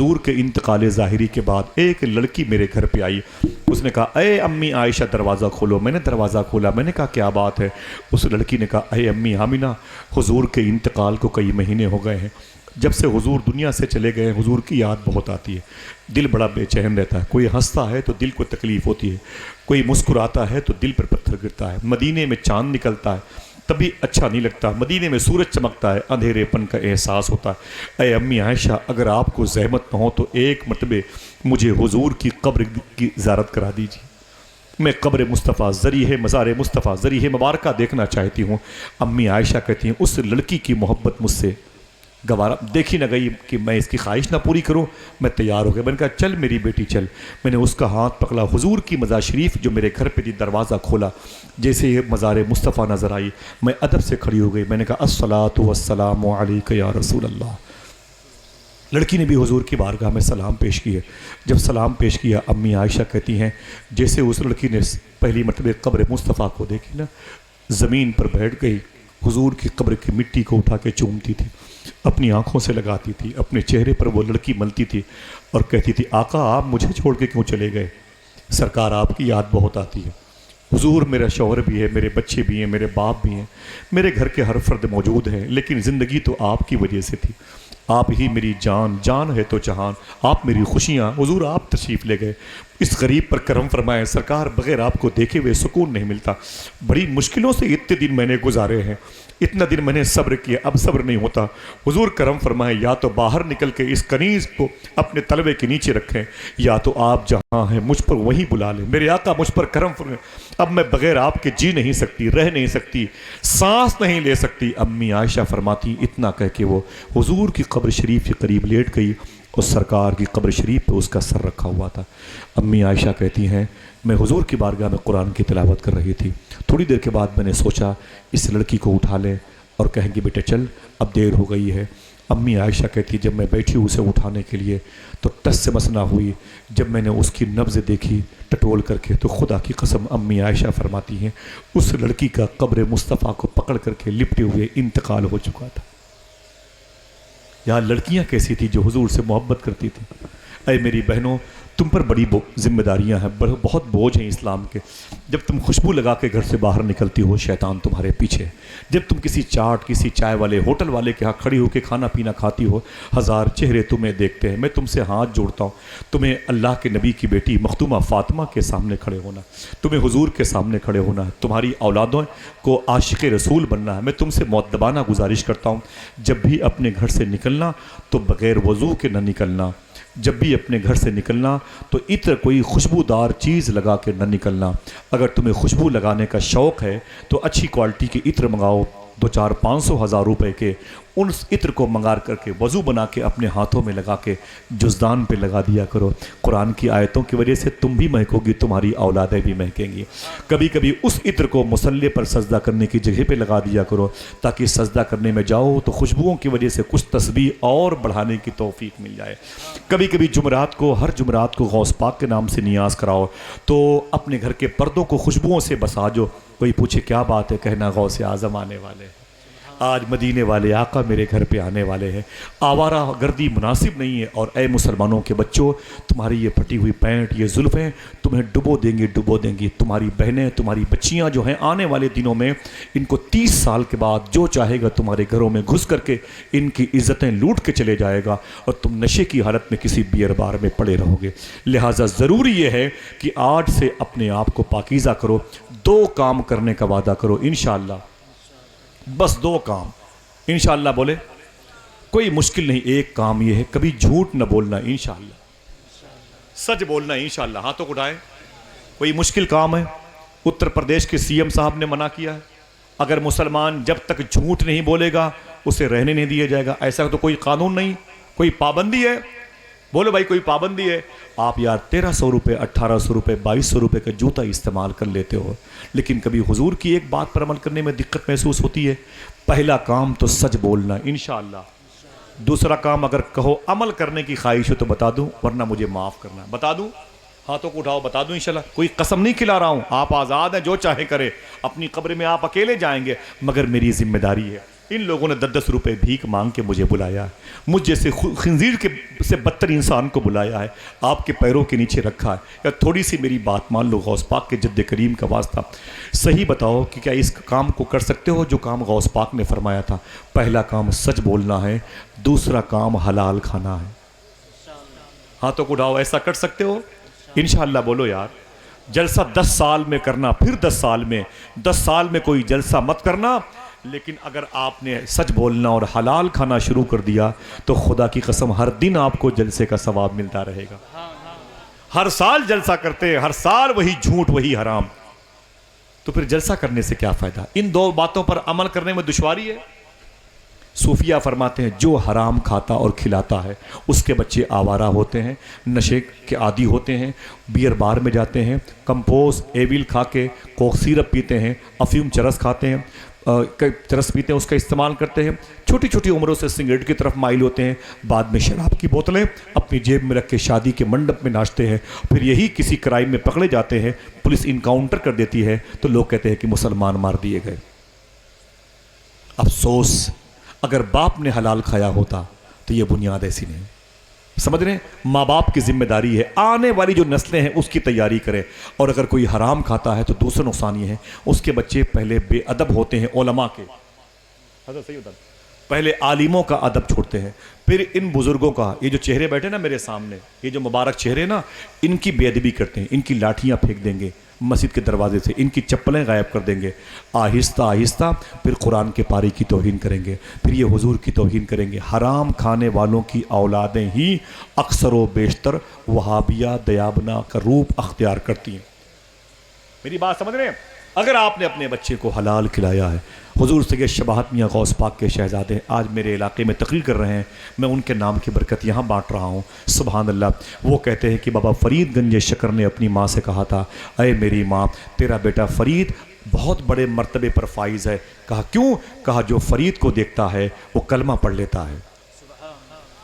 حضور کے انتقال ظاہری کے بعد ایک لڑکی میرے گھر پہ آئی. اس نے کہا اے امی عائشہ دروازہ کھولو. میں نے دروازہ کھولا. میں نے کہا کیا بات ہے؟ اس لڑکی نے کہا اے امی آمنہ حضور کے انتقال کو کئی مہینے ہو گئے ہیں. جب سے حضور دنیا سے چلے گئے حضور کی یاد بہت آتی ہے. دل بڑا بے چین رہتا ہے. کوئی ہنستا ہے تو دل کو تکلیف ہوتی ہے, کوئی مسکراتا ہے تو دل پر پتھر گرتا ہے. مدینے میں چاند نکلتا ہے تبھی اچھا نہیں لگتا, مدینے میں سورج چمکتا ہے اندھیرے پن کا احساس ہوتا ہے. اے امی عائشہ اگر آپ کو زحمت نہ ہو تو ایک مرتبہ مجھے حضور کی قبر کی زیارت کرا دیجیے. میں قبر مصطفیٰ ذریعہ مزار مصطفیٰ ذریعہ مبارکہ دیکھنا چاہتی ہوں. امی عائشہ کہتی ہیں اس لڑکی کی محبت مجھ سے گوارا دیکھی نہ گئی کہ میں اس کی خواہش نہ پوری کروں. میں تیار ہو گیا. میں نے کہا چل میری بیٹی چل. میں نے اس کا ہاتھ پکڑا. حضور کی مزار شریف جو میرے گھر پہ دروازہ کھولا, جیسے یہ مزار مصطفیٰ نظر آئی میں ادب سے کھڑی ہو گئی. میں نے کہا الصلاۃ والسلام علیک یا رسول اللہ. لڑکی نے بھی حضور کی بارگاہ میں سلام پیش کیا. جب سلام پیش کیا امی عائشہ کہتی ہیں جیسے اس لڑکی نے پہلی مرتبہ قبر مصطفیٰ کو دیکھی نا, زمین پر بیٹھ گئی, حضور کی قبر کی مٹی کو اٹھا کے چومتی تھی, اپنی آنکھوں سے لگاتی تھی, اپنے چہرے پر وہ لڑکی ملتی تھی اور کہتی تھی آقا آپ مجھے چھوڑ کے کیوں چلے گئے؟ سرکار آپ کی یاد بہت آتی ہے. حضور میرا شوہر بھی ہے, میرے بچے بھی ہیں, میرے باپ بھی ہیں, میرے گھر کے ہر فرد موجود ہیں, لیکن زندگی تو آپ کی وجہ سے تھی. آپ ہی میری جان, جان ہے تو جہان, آپ میری خوشیاں. حضور آپ تشریف لے گئے. اس غریب پر کرم فرمائے سرکار, بغیر آپ کو دیکھے ہوئے سکون نہیں ملتا. بڑی مشکلوں سے اتنے دن میں نے گزارے ہیں, اتنا دن میں نے صبر کیا, اب صبر نہیں ہوتا. حضور کرم فرمائے یا تو باہر نکل کے اس کنیز کو اپنے تلوے کے نیچے رکھیں, یا تو آپ جہاں ہیں مجھ پر وہیں بلا لیں. میرے آقا مجھ پر کرم فرمائے, اب میں بغیر آپ کے جی نہیں سکتی, رہ نہیں سکتی, سانس نہیں لے سکتی. امی عائشہ فرماتی اتنا کہہ کے وہ حضور کی قبر شریف کے قریب لیٹ گئی اور سرکار کی قبر شریف پہ اس کا سر رکھا ہوا تھا. امی عائشہ کہتی ہیں میں حضور کی بارگاہ میں قرآن کی تلاوت کر رہی تھی. تھوڑی دیر کے بعد میں نے سوچا اس لڑکی کو اٹھا لیں اور کہیں گے بیٹے چل اب دیر ہو گئی ہے. امی عائشہ کہتی جب میں بیٹھی اسے اٹھانے کے لیے تو ٹس سے مس نہ ہوئی. جب میں نے اس کی نبض دیکھی ٹٹول کر کے تو خدا کی قسم امی عائشہ فرماتی ہیں اس لڑکی کا قبر مصطفیٰ کو پکڑ کر کے لپٹے ہوئے انتقال ہو چکا تھا. یہاں لڑکیاں کیسی تھی جو حضور سے محبت کرتی تھی. اے میری بہنوں تم پر بڑی ذمہ داریاں ہیں, بہت بوجھ ہیں اسلام کے. جب تم خوشبو لگا کے گھر سے باہر نکلتی ہو شیطان تمہارے پیچھے. جب تم کسی چاٹ کسی چائے والے ہوٹل والے کے ہاں کھڑی ہو کے کھانا پینا کھاتی ہو ہزار چہرے تمہیں دیکھتے ہیں. میں تم سے ہاتھ جوڑتا ہوں, تمہیں اللہ کے نبی کی بیٹی مختومہ فاطمہ کے سامنے کھڑے ہونا, تمہیں حضور کے سامنے کھڑے ہونا ہے, تمہاری اولادوں کو عاشق رسول بننا ہے. میں تم سے مؤدبانہ گزارش کرتا ہوں جب بھی اپنے گھر سے نکلنا تو بغیر وضو کے نہ نکلنا. جب بھی اپنے گھر سے نکلنا تو عطر کوئی خوشبودار چیز لگا کے نہ نکلنا. اگر تمہیں خوشبو لگانے کا شوق ہے تو اچھی کوالٹی کے عطر منگاؤ, 200-400-500 روپے کے. ان عطر کو منگا کر کے وضو بنا کے اپنے ہاتھوں میں لگا کے جزدان پہ لگا دیا کرو. قرآن کی آیتوں کی وجہ سے تم بھی مہکو گی, تمہاری اولادیں بھی مہکیں گی. کبھی کبھی اس عطر کو مصلے پر سجدہ کرنے کی جگہ پہ لگا دیا کرو تاکہ سجدہ کرنے میں جاؤ تو خوشبوؤں کی وجہ سے کچھ تسبیح اور بڑھانے کی توفیق مل جائے. کبھی کبھی جمعرات کو ہر جمعرات کو غوث پاک کے نام سے نیاز کراؤ تو اپنے گھر کے پردوں کو خوشبوؤں سے بساجو. کوئی پوچھے کیا بات ہے, کہنا غوث اعظم آنے والے ہیں, آج مدینے والے آقا میرے گھر پہ آنے والے ہیں. آوارہ گردی مناسب نہیں ہے. اور اے مسلمانوں کے بچوں تمہاری یہ پھٹی ہوئی پینٹ یہ زلفیں تمہیں ڈبو دیں گی. تمہاری بہنیں تمہاری بچیاں جو ہیں آنے والے دنوں میں ان کو 30 سال کے بعد جو چاہے گا تمہارے گھروں میں گھس کر کے ان کی عزتیں لوٹ کے چلے جائے گا اور تم نشے کی حالت میں کسی بیئر بار میں پڑے رہو گے. لہٰذا ضروری یہ ہے کہ آج سے اپنے آپ کو پاکیزہ کرو. 2 کام کرنے کا وعدہ کرو انشاءاللہ, بس 2 کام انشاءاللہ. بولے کوئی مشکل نہیں. ایک کام یہ ہے کبھی جھوٹ نہ بولنا انشاءاللہ, سچ بولنا انشاءاللہ. ہاتھوں کو اٹھائیں. کوئی مشکل کام ہے؟ اتر پردیش کے سی ایم صاحب نے منع کیا ہے اگر مسلمان جب تک جھوٹ نہیں بولے گا اسے رہنے نہیں دیا جائے گا. ایسا تو کوئی قانون نہیں, کوئی پابندی ہے؟ بولو بھائی کوئی پابندی ہے؟ آپ یار 1300 روپے 1800 روپے 2200 روپے کا جوتا استعمال کر لیتے ہو, لیکن کبھی حضور کی ایک بات پر عمل کرنے میں دقت محسوس ہوتی ہے. پہلا کام تو سچ بولنا انشاءاللہ. دوسرا کام اگر کہو عمل کرنے کی خواہش ہو تو بتا دوں, ورنہ مجھے معاف کرنا. بتا دوں؟ ہاتھوں کو اٹھاؤ, بتا دوں انشاءاللہ. کوئی قسم نہیں کھلا رہا ہوں, آپ آزاد ہیں, جو چاہے کرے. اپنی قبر میں آپ اکیلے جائیں گے, مگر میری ذمہ داری ہے ان لوگوں نے 10-10 روپے بھیک مانگ کے مجھے بلایا ہے، مجھ جیسے خنزیر کے سے بدتر انسان کو بلایا ہے، آپ کے پیروں کے نیچے رکھا ہے، یا تھوڑی سی میری بات مان لو، غوث پاک کے جد کریم کا واسطہ صحیح بتاؤ کہ کیا اس کام کو کر سکتے ہو جو کام غوث پاک نے فرمایا تھا؟ پہلا کام سچ بولنا ہے، دوسرا کام حلال کھانا ہے۔ ہاتھوں کو اٹھاؤ، ایسا کر سکتے ہو؟ انشاءاللہ بولو یار۔ جلسہ 10 سال میں کرنا، پھر 10 سال میں، 10 سال میں کوئی جلسہ مت کرنا، لیکن اگر آپ نے سچ بولنا اور حلال کھانا شروع کر دیا تو خدا کی قسم ہر دن آپ کو جلسے کا ثواب ملتا رہے گا۔ ہر سال جلسہ کرتے ہیں، ہر سال وہی جھوٹ وہی حرام، تو پھر جلسہ کرنے سے کیا فائدہ؟ ان 2 باتوں پر عمل کرنے میں دشواری ہے۔ صوفیہ فرماتے ہیں جو حرام کھاتا اور کھلاتا ہے اس کے بچے آوارہ ہوتے ہیں، نشے کے عادی ہوتے ہیں، بیئر بار میں جاتے ہیں، کمپوز ایویل کھا کے کوک سیرپ پیتے ہیں، افیون چرس کھاتے ہیں، چرس پیتے ہیں، اس کا استعمال کرتے ہیں، چھوٹی چھوٹی عمروں سے سگریٹ کی طرف مائل ہوتے ہیں، بعد میں شراب کی بوتلیں اپنی جیب میں رکھ کے شادی کے منڈپ میں ناچتے ہیں، پھر یہی کسی کرائم میں پکڑے جاتے ہیں، پولیس انکاؤنٹر کر دیتی ہے تو لوگ کہتے ہیں کہ مسلمان مار دیے گئے۔ افسوس، اگر باپ نے حلال کھایا ہوتا تو یہ بنیاد ایسی نہیں۔ سمجھ رہے ہیں؟ ماں باپ کی ذمہ داری ہے، آنے والی جو نسلیں ہیں اس کی تیاری کرے، اور اگر کوئی حرام کھاتا ہے تو دوسرا نقصان یہ ہے اس کے بچے پہلے بے ادب ہوتے ہیں، علماء کے حضرت صحیح ہوتا ہے، پہلے عالموں کا ادب چھوڑتے ہیں، پھر ان بزرگوں کا، یہ جو چہرے بیٹھے نا میرے سامنے، یہ جو مبارک چہرے نا، ان کی بے ادبی کرتے ہیں، ان کی لاٹھیاں پھینک دیں گے مسجد کے دروازے سے، ان کی چپلیں غائب کر دیں گے، آہستہ آہستہ پھر قرآن کے پاری کی توہین کریں گے، پھر یہ حضور کی توہین کریں گے۔ حرام کھانے والوں کی اولادیں ہی اکثر و بیشتر وہابیہ دیابنا کا روپ اختیار کرتی ہیں۔ میری بات سمجھ رہے ہیں؟ اگر آپ نے اپنے بچے کو حلال کھلایا ہے، حضور سید شباہت میاں غوث پاک کے شہزادے آج میرے علاقے میں تقریر کر رہے ہیں، میں ان کے نام کی برکت یہاں بانٹ رہا ہوں، سبحان اللہ۔ وہ کہتے ہیں کہ بابا فرید گنج شکر نے اپنی ماں سے کہا تھا، اے میری ماں، تیرا بیٹا فرید بہت بڑے مرتبے پر فائز ہے۔ کہا کیوں؟ کہا جو فرید کو دیکھتا ہے وہ کلمہ پڑھ لیتا ہے،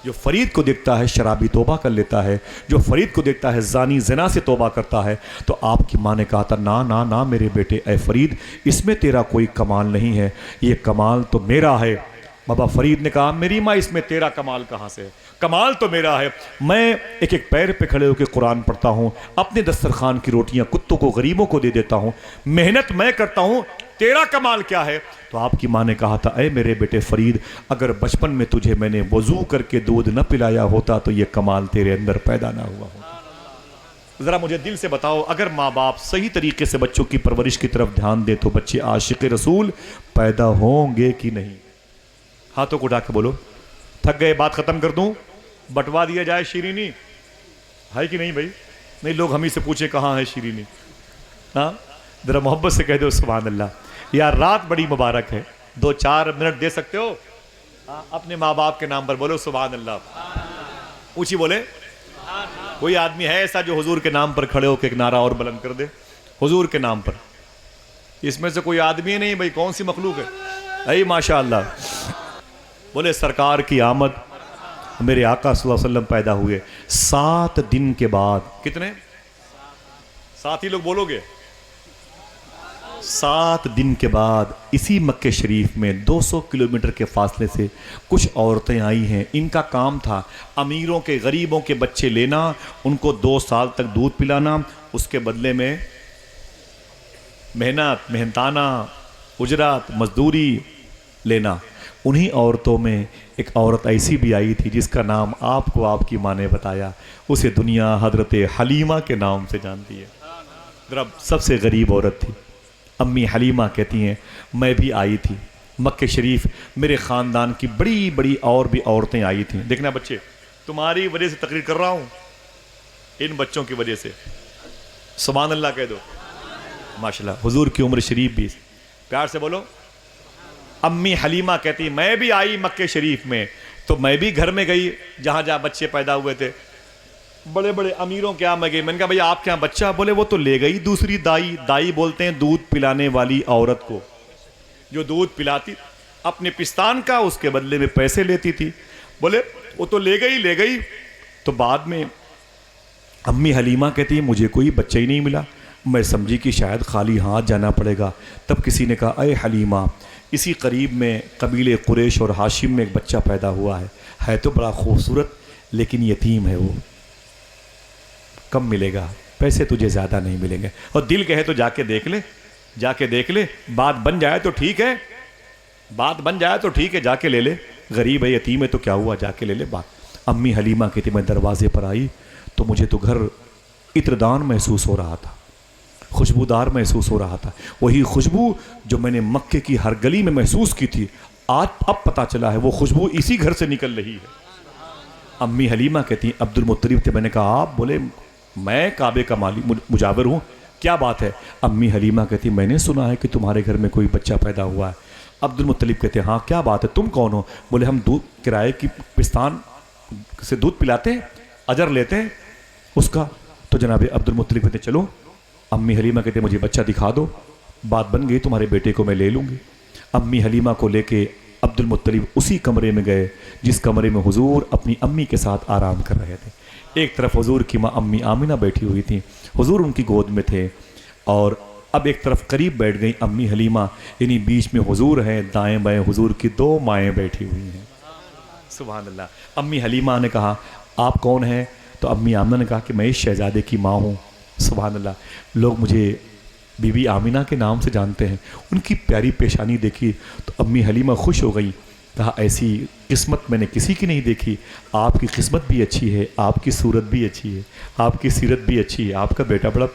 جو فرید کو دیکھتا ہے شرابی توبہ کر لیتا ہے، جو فرید کو دیکھتا ہے زانی زنا سے توبہ کرتا ہے۔ تو آپ کی ماں نے کہا تھا نا نا نا میرے بیٹے، اے فرید اس میں تیرا کوئی کمال نہیں ہے، یہ کمال تو میرا ہے۔ بابا فرید نے کہا میری ماں اس میں تیرا کمال کہاں سے ہے؟ کمال تو میرا ہے، میں ایک ایک پیر پہ کھڑے ہو کے قرآن پڑھتا ہوں، اپنے دسترخوان کی روٹیاں کتوں کو غریبوں کو دے دیتا ہوں، محنت میں کرتا ہوں، تیرا کمال کیا ہے؟ تو آپ کی ماں نے کہا تھا اے میرے بیٹے فرید، اگر بچپن میں تجھے میں نے وضو کر کے دودھ نہ پلایا ہوتا تو یہ کمال تیرے اندر پیدا نہ ہوا ہوتا۔ ذرا مجھے دل سے بتاؤ، اگر ماں باپ صحیح طریقے سے بچوں کی پرورش کی طرف دھیان دے تو بچے عاشق رسول پیدا ہوں گے کہ نہیں؟ ہاتھوں کو اٹھا کے بولو۔ تھک گئے؟ بات ختم کر دوں؟ بٹوا دیا جائے شیرینی؟ ہے کہ نہیں بھائی؟ نہیں، لوگ ہمیں سے پوچھے کہاں ہے شیرینی؟ ہاں ذرا محبت سے کہہ دو سبحان اللہ۔ یار رات بڑی مبارک ہے، 2-4 منٹ دے سکتے ہو؟ اپنے ماں باپ کے نام پر بولو سبحان اللہ، اونچی بولے۔ کوئی آدمی ہے ایسا جو حضور کے نام پر کھڑے ہو کے ایک نعرہ اور بلند کر دے؟ حضور کے نام پر اس میں سے کوئی آدمی نہیں بھائی، کون سی مخلوق ہے؟ اے ماشاء اللہ، بولے سرکار کی آمد، میرے آقا صلی اللہ علیہ وسلم پیدا ہوئے 7 دن کے بعد، کتنے؟ 7 ہی لوگ بولو گے؟ 7 دن کے بعد اسی مکہ شریف میں 200 کلومیٹر کے فاصلے سے کچھ عورتیں آئی ہیں، ان کا کام تھا امیروں کے غریبوں کے بچے لینا، ان کو 2 سال تک دودھ پلانا، اس کے بدلے میں محنتانہ اجرت مزدوری لینا۔ انہی عورتوں میں ایک عورت ایسی بھی آئی تھی جس کا نام آپ کو آپ کی ماں نے بتایا، اسے دنیا حضرت حلیمہ کے نام سے جانتی ہے۔ ذرا سب سے غریب عورت تھی، امی حلیمہ کہتی ہیں میں بھی آئی تھی مکہ شریف، میرے خاندان کی بڑی بڑی اور بھی عورتیں آئی تھیں۔ دیکھنا بچے، تمہاری وجہ سے تقریر کر رہا ہوں، ان بچوں کی وجہ سے، سبحان اللہ کہہ دو، ماشاءاللہ۔ حضور کی عمر شریف بھی، پیار سے بولو۔ امی حلیمہ کہتی میں بھی آئی مکہ شریف میں، تو میں بھی گھر میں گئی جہاں جہاں بچے پیدا ہوئے تھے، بڑے بڑے امیروں کے یہاں میں گئی، میں نے کہا بھئی آپ کے یہاں بچہ؟ بولے وہ تو لے گئی دوسری دائی بولتے ہیں دودھ پلانے والی عورت کو، جو دودھ پلاتی اپنے پستان کا، اس کے بدلے میں پیسے لیتی تھی۔ بولے وہ تو لے گئی۔ تو بعد میں امی حلیمہ کہتی مجھے کوئی بچہ ہی نہیں ملا، میں سمجھی کہ شاید خالی ہاتھ جانا پڑے گا، تب کسی نے کہا اے حلیمہ اسی قریب میں قبیلے قریش اور ہاشم میں ایک بچہ پیدا ہوا ہے تو بڑا خوبصورت، لیکن یتیم ہے، وہ کم ملے گا، پیسے تجھے زیادہ نہیں ملیں گے، اور دل کہے تو جا کے دیکھ لے، بات بن جائے تو ٹھیک ہے، جا کے لے لے، غریب ہے یتیم ہے تو کیا ہوا، جا کے لے لے بات۔ امی حلیمہ کہتی میں دروازے پر آئی تو مجھے تو گھر عطردان محسوس ہو رہا تھا، خوشبودار محسوس ہو رہا تھا، وہی خوشبو جو میں نے مکے کی ہر گلی میں محسوس کی تھی، اب پتہ چلا ہے وہ خوشبو اسی گھر سے نکل رہی ہے۔ امی حلیمہ کہتی ہیں عبد المطلب تھے، میں نے کہا آپ؟ بولے میں کعبے کا مجاور ہوں، کیا بات ہے؟ امی حلیمہ کہتی میں نے سنا ہے کہ تمہارے گھر میں کوئی بچہ پیدا ہوا ہے۔ عبد المطلب کہتے ہیں ہاں کیا بات ہے، تم کون ہو؟ بولے ہم دودھ کرائے کی پستان سے دودھ پلاتے ہیں، اجر لیتے ہیں اس کا۔ تو جناب عبد المطلب کہتے چلو، امی حلیمہ کہتے مجھے بچہ دکھا دو، بات بن گئی، تمہارے بیٹے کو میں لے لوں گی۔ امی حلیمہ کو لے کے عبد المطلب اسی کمرے میں گئے جس کمرے میں حضور اپنی امی کے ساتھ آرام کر رہے تھے۔ ایک طرف حضور کی ماں امی آمنہ بیٹھی ہوئی تھیں، حضور ان کی گود میں تھے، اور اب ایک طرف قریب بیٹھ گئی امی حلیمہ، یعنی بیچ میں حضور ہیں، دائیں بائیں حضور کی دو مائیں بیٹھی ہوئی ہیں۔ سبحان اللہ۔ امی حلیمہ نے کہا آپ کون ہیں؟ تو امی آمنہ نے کہا کہ میں اس شہزادے کی ماں ہوں۔ سبحان اللہ۔ لوگ مجھے بی بی آمنہ کے نام سے جانتے ہیں۔ ان کی پیاری پیشانی دیکھی تو امی حلیمہ خوش ہو گئی، کہا ایسی قسمت میں نے کسی کی نہیں دیکھی، آپ کی قسمت بھی اچھی ہے، آپ کی صورت بھی اچھی ہے، آپ کی سیرت بھی اچھی ہے، آپ کا بیٹا بڑا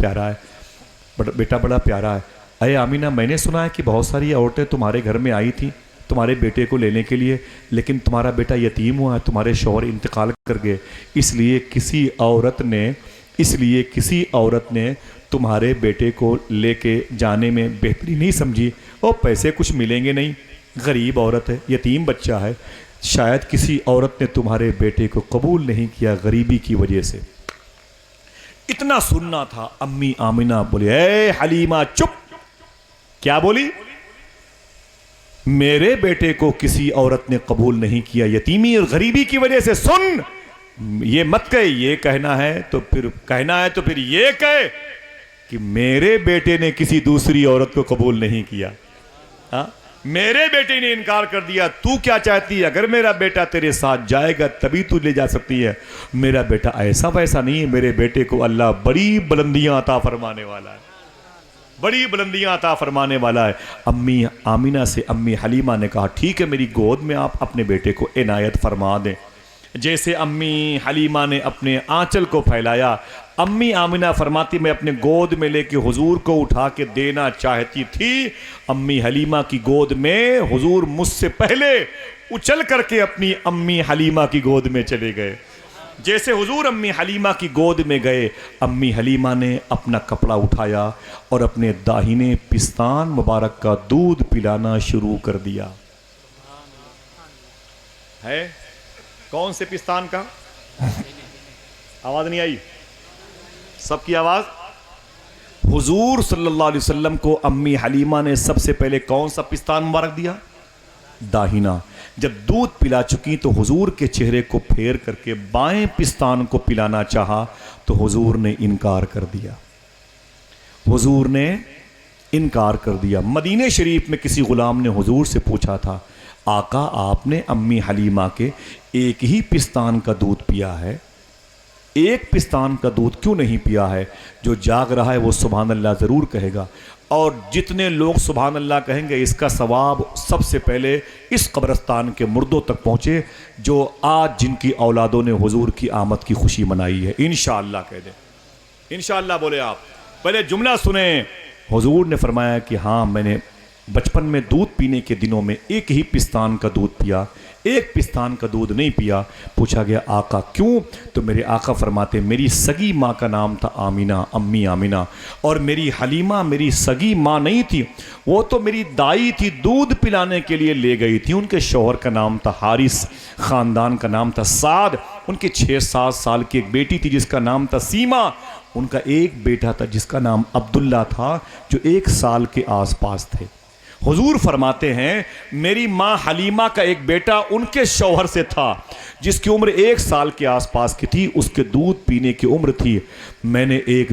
پیارا ہے۔ اے آمنہ میں نے سنا ہے کہ بہت ساری عورتیں تمہارے گھر میں آئی تھیں تمہارے بیٹے کو لینے کے لیے، لیکن تمہارا بیٹا یتیم ہوا ہے، تمہارے شوہر انتقال کر گئے، اس لیے کسی عورت نے تمہارے بیٹے کو لے کے جانے میں بہتری نہیں سمجھی، اور پیسے کچھ ملیں گے نہیں، غریب عورت ہے، یتیم بچہ ہے، شاید کسی عورت نے تمہارے بیٹے کو قبول نہیں کیا غریبی کی وجہ سے۔ اتنا سننا تھا۔ امی آمنہ بولی اے حلیمہ چپ، کیا بولی؟ میرے بیٹے کو کسی عورت نے قبول نہیں کیا یتیمی اور غریبی کی وجہ سے۔ سن، یہ مت کہے، یہ کہنا ہے تو پھر یہ کہے کہ میرے بیٹے نے کسی دوسری عورت کو قبول نہیں کیا، ہاں میرے بیٹے نے انکار کر دیا، تو کیا چاہتی ہے؟ اگر میرا بیٹا تیرے ساتھ جائے گا تبھی تو لے جا سکتی ہے، میرا بیٹا ایسا ویسا نہیں ہے، میرے بیٹے کو اللہ بڑی بلندیاں عطا فرمانے والا ہے، بڑی بلندیاں عطا فرمانے والا ہے۔ امی آمنہ سے امی حلیمہ نے کہا ٹھیک ہے، میری گود میں آپ اپنے بیٹے کو عنایت فرما دیں۔ جیسے امی حلیمہ نے اپنے آنچل کو پھیلایا، امی آمنہ فرماتی میں اپنے گود میں لے کے حضور کو اٹھا کے دینا چاہتی تھی، امی حلیمہ کی گود میں حضور مجھ سے پہلے اچھل کر کے اپنی امی حلیمہ کی گود میں چلے گئے۔ جیسے حضور امی حلیمہ کی گود میں گئے، امی حلیمہ نے اپنا کپڑا اٹھایا اور اپنے داہنے پستان مبارک کا دودھ پلانا شروع کر دیا۔ ہے کون سے پستان کا؟ آواز نہیں آئی؟ سب کی آواز؟ حضور صلی اللہ علیہ وسلم کو امی حلیمہ نے سب سے پہلے کون سا پستان مبارک دیا؟ داہنا۔ جب دودھ پلا چکی تو حضور کے چہرے کو پھیر کر کے بائیں پستان کو پلانا چاہا تو حضور نے انکار کر دیا۔ حضور نے انکار کر دیا۔ مدینہ شریف میں کسی غلام نے حضور سے پوچھا تھا آقا آپ نے امی حلیمہ کے ایک ہی پستان کا دودھ پیا ہے، ایک پستان کا دودھ کیوں نہیں پیا ہے؟ جو جاگ رہا ہے وہ سبحان اللہ ضرور کہے گا، اور جتنے لوگ سبحان اللہ کہیں گے اس کا ثواب سب سے پہلے اس قبرستان کے مردوں تک پہنچے جو آج جن کی اولادوں نے حضور کی آمد کی خوشی منائی ہے۔ انشاءاللہ کہہ دیں، انشاءاللہ بولے آپ۔ پہلے جملہ سنیں، حضور نے فرمایا کہ ہاں میں نے بچپن میں دودھ پینے کے دنوں میں ایک ہی پستان کا دودھ پیا، ایک پستان کا دودھ نہیں پیا۔ پوچھا گیا آقا کیوں؟ تو میرے آقا فرماتے میری سگی ماں کا نام تھا آمنہ، امی آمنہ، اور میری حلیمہ میری سگی ماں نہیں تھی، وہ تو میری دائی تھی، دودھ پلانے کے لیے لے گئی تھی، ان کے شوہر کا نام تھا حارث، خاندان کا نام تھا سعد، ان کے 6-7 سال کی ایک بیٹی تھی جس کا نام تھا سیما، ان کا ایک بیٹا تھا جس کا نام عبداللہ تھا جو 1 سال کے آس پاس تھے۔ حضور فرماتے ہیں میری ماں حلیمہ کا ایک بیٹا ان کے شوہر سے تھا جس کی عمر 1 سال کے آس پاس کی تھی، اس کے دودھ پینے کی عمر تھی، میں نے ایک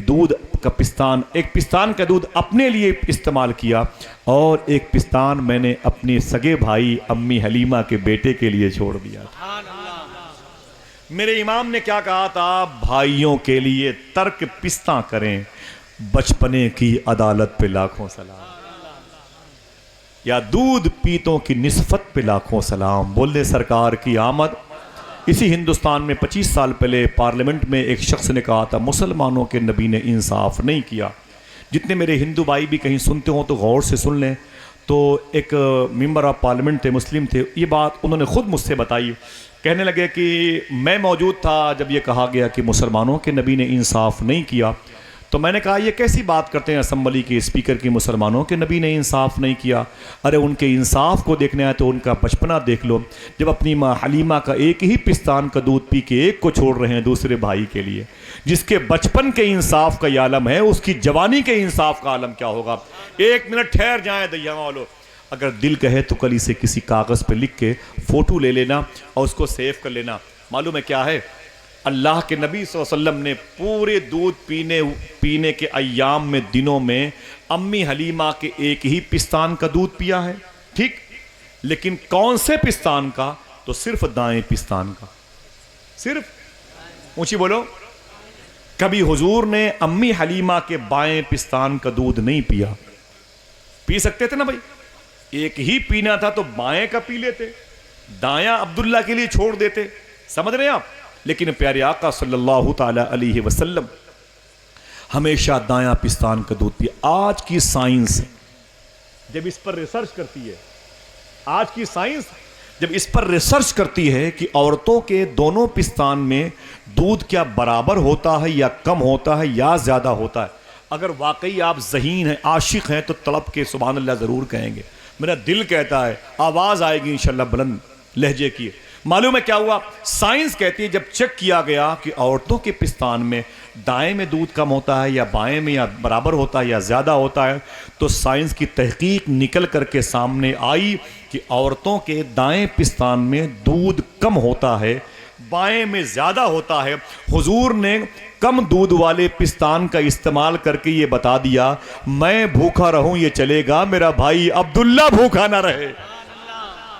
پستان کا دودھ اپنے لیے استعمال کیا اور ایک پستان میں نے اپنے سگے بھائی امی حلیمہ کے بیٹے کے لیے چھوڑ دیا تھا۔ میرے امام نے کیا کہا تھا؟ بھائیوں کے لیے ترک پستہ کریں، بچپنے کی عدالت پہ لاکھوں سلام، یا دودھ پیتوں کی نسبت پہ لاکھوں سلام، بولے سرکار کی آمد۔ اسی ہندوستان میں 25 سال پہلے پارلیمنٹ میں ایک شخص نے کہا تھا مسلمانوں کے نبی نے انصاف نہیں کیا۔ جتنے میرے ہندو بھائی بھی کہیں سنتے ہوں تو غور سے سن لیں، تو ایک ممبر آف پارلیمنٹ تھے، مسلم تھے، یہ بات انہوں نے خود مجھ سے بتائی، کہنے لگے کہ میں موجود تھا جب یہ کہا گیا کہ مسلمانوں کے نبی نے انصاف نہیں کیا، تو میں نے کہا یہ کیسی بات کرتے ہیں اسمبلی کے اسپیکر کی، مسلمانوں کے نبی نے انصاف نہیں کیا؟ ارے ان کے انصاف کو دیکھنا ہے تو ان کا بچپنا دیکھ لو، جب اپنی ماں حلیمہ کا ایک ہی پستان کا دودھ پی کے ایک کو چھوڑ رہے ہیں دوسرے بھائی کے لیے، جس کے بچپن کے انصاف کا یہ عالم ہے، اس کی جوانی کے انصاف کا عالم کیا ہوگا؟ 1 منٹ ٹھہر جائیں دیا والو، اگر دل کہے تو کل اسے کسی کاغذ پہ لکھ کے فوٹو لے لینا اور اس کو سیو کر لینا۔ معلوم ہے کیا ہے؟ اللہ کے نبی صلی اللہ علیہ وسلم نے پورے دودھ پینے کے ایام میں، دنوں میں امی حلیمہ کے ایک ہی پستان کا دودھ پیا ہے، ٹھیک، لیکن کون سے پستان کا؟ تو صرف دائیں پستان کا، صرف، اونچی بولو، کبھی حضور نے امی حلیمہ کے بائیں پستان کا دودھ نہیں پیا؟ پی سکتے تھے نا بھائی، ایک ہی پینا تھا تو بائیں کا پی لیتے، دایاں عبداللہ کے لیے چھوڑ دیتے، سمجھ رہے ہیں آپ؟ لیکن پیارے آقا صلی اللہ تعالی علیہ وسلم ہمیشہ دایاں پستان کا دودھ پیا۔ آج کی سائنس جب اس پر ریسرچ کرتی ہے کہ عورتوں کے دونوں پستان میں دودھ کیا برابر ہوتا ہے یا کم ہوتا ہے یا زیادہ ہوتا ہے، اگر واقعی آپ ذہین ہیں، عاشق ہیں، تو تڑپ کے سبحان اللہ ضرور کہیں گے، میرا دل کہتا ہے، آواز آئے گی انشاءاللہ بلند لہجے کی۔ معلوم ہے کیا ہوا؟ سائنس کہتی ہے جب چیک کیا گیا کہ عورتوں کے پستان میں دائیں میں دودھ کم ہوتا ہے یا بائیں میں، یا برابر ہوتا ہے یا زیادہ ہوتا ہے، تو سائنس کی تحقیق نکل کر کے سامنے آئی کہ عورتوں کے دائیں پستان میں دودھ کم ہوتا ہے، بائیں میں زیادہ ہوتا ہے۔ حضور نے کم دودھ والے پستان کا استعمال کر کے یہ بتا دیا، میں بھوکا رہوں یہ چلے گا، میرا بھائی عبداللہ بھوکا نہ رہے۔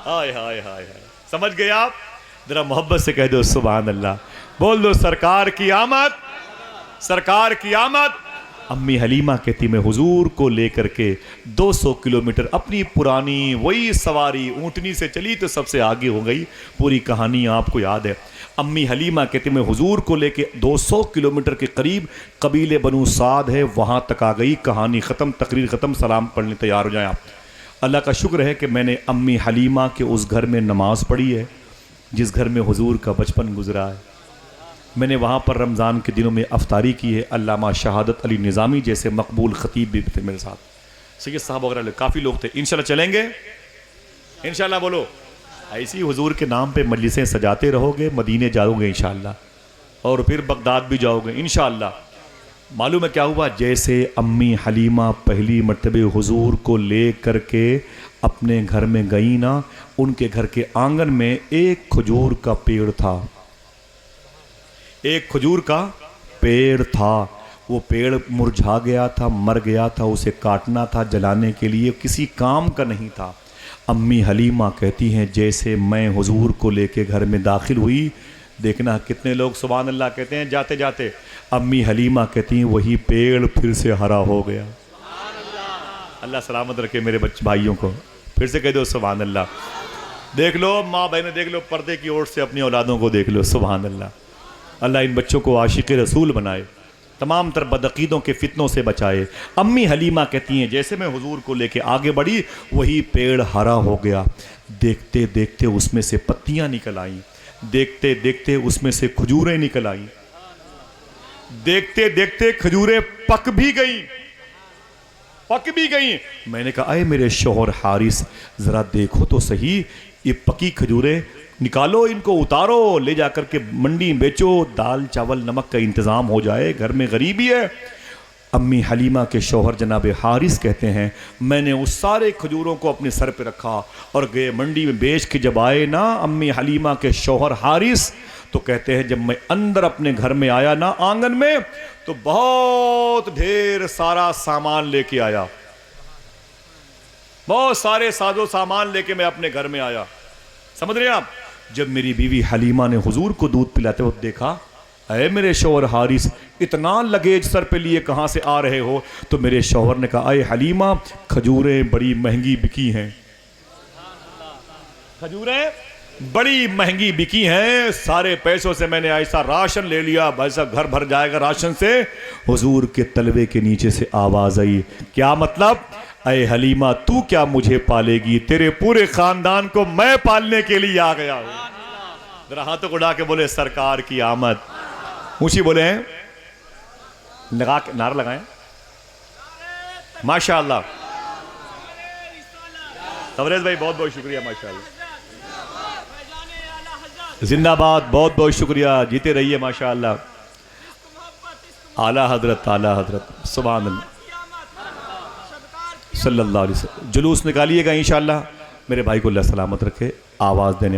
ہائے ہائے ہائے، سمجھ گئے آپ؟ ذرا محبت سے کہہ دو سبحان اللہ، بول دو سرکار کی آمد، سرکار کی آمد۔ امی حلیمہ کہتی میں حضور کو لے کر کے 200 کلومیٹر اپنی پرانی وہی سواری اونٹنی سے چلی تو سب سے آگے ہو گئی، پوری کہانی آپ کو یاد ہے۔ امی حلیمہ کہتی میں حضور کو لے کے 200 کلومیٹر کے قریب قبیلے بنو سعد ہے، وہاں تک آ گئی، کہانی ختم، تقریر ختم، سلام پڑھنے تیار ہو جائیں آپ۔ اللہ کا شکر ہے کہ میں نے امی حلیمہ کے اس گھر میں نماز پڑھی ہے جس گھر میں حضور کا بچپن گزرا ہے۔ میں نے وہاں پر رمضان کے دنوں میں افطاری کی ہے، علامہ شہادت علی نظامی جیسے مقبول خطیب بھی تھے میرے ساتھ، سید صاحب وغیرہ کافی لوگ تھے۔ انشاءاللہ چلیں گے، انشاءاللہ بولو، ایسی حضور کے نام پہ مجلسیں سجاتے رہو گے، مدینے جاؤ گے انشاءاللہ، اور پھر بغداد بھی جاؤ گے انشاءاللہ۔ معلوم ہے کیا ہوا؟ جیسے امی حلیمہ پہلی مرتبہ حضور کو لے کر کے اپنے گھر میں گئی نا، ان کے گھر کے آنگن میں ایک کھجور کا پیڑ تھا، ایک کھجور کا پیڑ تھا، وہ پیڑ مرجھا گیا تھا، مر گیا تھا، اسے کاٹنا تھا جلانے کے لیے، کسی کام کا نہیں تھا۔ امی حلیمہ کہتی ہیں جیسے میں حضور کو لے کے گھر میں داخل ہوئی، دیکھنا کتنے لوگ سبحان اللہ کہتے ہیں جاتے جاتے، امی حلیمہ کہتی ہیں وہی پیڑ پھر سے ہرا ہو گیا۔ اللہ سلامت رکھے میرے بھائیوں کو، پھر سے کہہ دو سبحان اللہ۔ دیکھ لو ماں بہنیں، دیکھ لو پردے کی اوٹ سے اپنی اولادوں کو دیکھ لو، سبحان اللہ۔ اللہ ان بچوں کو عاشق رسول بنائے، تمام تر بدعقیدوں کے فتنوں سے بچائے۔ امی حلیمہ کہتی ہیں جیسے میں حضور کو لے کے آگے بڑھی وہی پیڑ ہرا ہو گیا، دیکھتے دیکھتے اس میں سے پتیاں نکل آئیں، دیکھتے دیکھتے اس میں سے کھجوریں نکل آئیں، دیکھتے دیکھتے کھجوریں پک بھی گئیں، پک بھی گئیں۔ میں نے کہا اے میرے شوہر حارث ذرا دیکھو تو صحیح، یہ پکی کھجوریں نکالو، ان کو اتارو، لے جا کر کے منڈی بیچو، دال چاول نمک کا انتظام ہو جائے، گھر میں غریبی ہے۔ امی حلیمہ کے شوہر جناب حارث کہتے ہیں میں نے اس سارے کھجوروں کو اپنے سر پہ رکھا اور گئے منڈی میں بیچ کے جب آئے نا امی حلیمہ کے شوہر حارث تو کہتے ہیں جب میں اندر اپنے گھر میں آیا نا آنگن میں تو بہت ڈھیر سارا سامان لے کے آیا، بہت سارے ساز و سامان لے کے میں اپنے گھر میں آیا. سمجھ رہے ہیں آپ؟ جب میری بیوی حلیمہ نے حضور کو دودھ پلاتے وقت دیکھا اے میرے شوہر حارث اتنا لگیج سر پہ لیے کہاں سے آ رہے ہو؟ تو میرے شوہر نے کہا اے حلیمہ کھجوریں بڑی مہنگی بکی ہیں، کھجوریں بڑی مہنگی بکی ہیں، سارے پیسوں سے میں نے ایسا راشن لے لیا ایسا گھر بھر جائے گا راشن سے. حضور کے تلوے کے نیچے سے آواز آئی، کیا مطلب؟ اے حلیمہ تو کیا مجھے پالے گی، تیرے پورے خاندان کو میں پالنے کے لیے آ گیا ہوں. ذرا ہاتھوں کو اڑا کے بولے سرکار کی آمد. اونچی بولے ہیں، لگا کے نعرہ لگائیں ماشاءاللہ. تبریز بھائی بہت بہت شکریہ، ماشاءاللہ زندہ باد، بہت بہت شکریہ، جیتے رہیے ماشاءاللہ. اعلیٰ حضرت، اعلیٰ حضرت، سبحان اللہ صلی اللہ علیہ وسلم. جلوس نکالیے گا انشاءاللہ. میرے بھائی کو اللہ سلامت رکھے. آواز دینے